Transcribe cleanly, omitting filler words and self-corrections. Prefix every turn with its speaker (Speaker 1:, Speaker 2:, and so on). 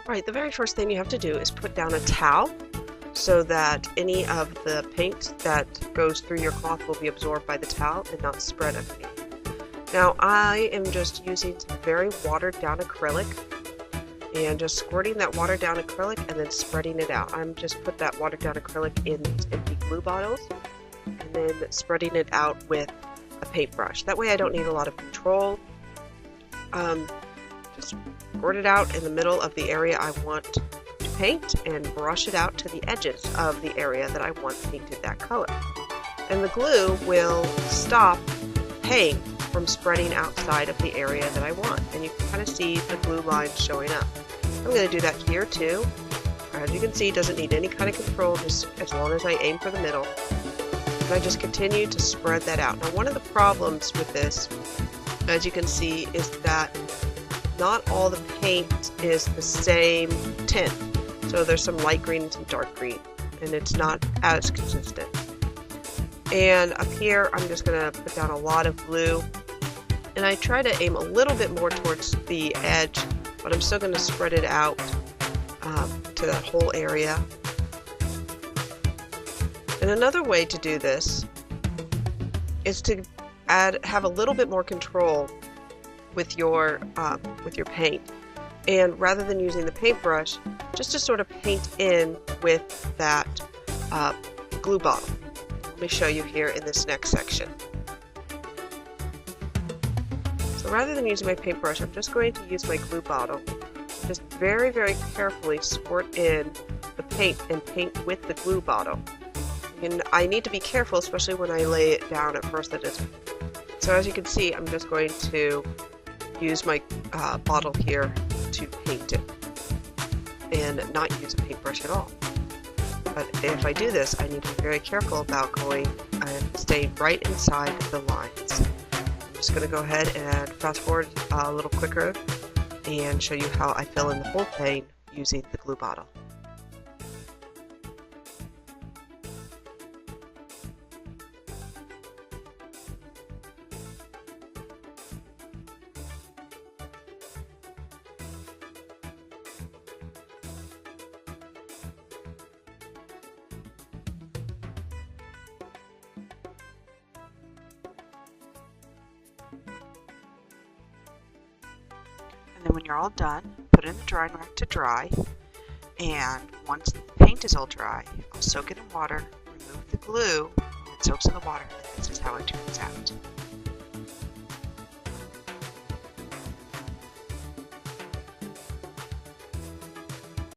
Speaker 1: Right, the very first thing you have to do is put down a towel so that any of the paint that goes through your cloth will be absorbed by the towel and not spread underneath. Now I am just using some very watered down acrylic and just squirting that watered down acrylic and then spreading it out. I'm just put that watered down acrylic in these empty glue bottles and then spreading it out with a paintbrush. That way I don't need a lot of control. Just squirt it out in the middle of the area I want to paint and brush it out to the edges of the area that I want painted that color. And the glue will stop paint from spreading outside of the area that I want. And you can kind of see the glue lines showing up. I'm going to do that here too. As you can see, it doesn't need any kind of control, just as long as I aim for the middle. And I just continue to spread that out. Now, one of the problems with this, as you can see, is that not all the paint is the same tint. So there's some light green and some dark green, and it's not as consistent. And up here, I'm just going to put down a lot of glue, and I try to aim a little bit more towards the edge, but I'm still going to spread it out to that whole area. And another way to do this is to have a little bit more control with your paint, and rather than using the paintbrush, just to sort of paint in with that glue bottle. Let me show you here in this next section. So rather than using my paintbrush, I'm just going to use my glue bottle. Just very, very carefully squirt in the paint and paint with the glue bottle. And I need to be careful, especially when I lay it down at first. So as you can see, I'm just going to use my bottle here to paint it and not use a paintbrush at all. But if I do this, I need to be very careful about going and staying right inside the lines. I'm just going to go ahead and fast forward a little quicker and show you how I fill in the whole thing using the glue bottle. And then when you're all done, put it in the drying rack to dry, and once the paint is all dry, I'll soak it in water, remove the glue, and it soaks in the water, and this is how it turns out.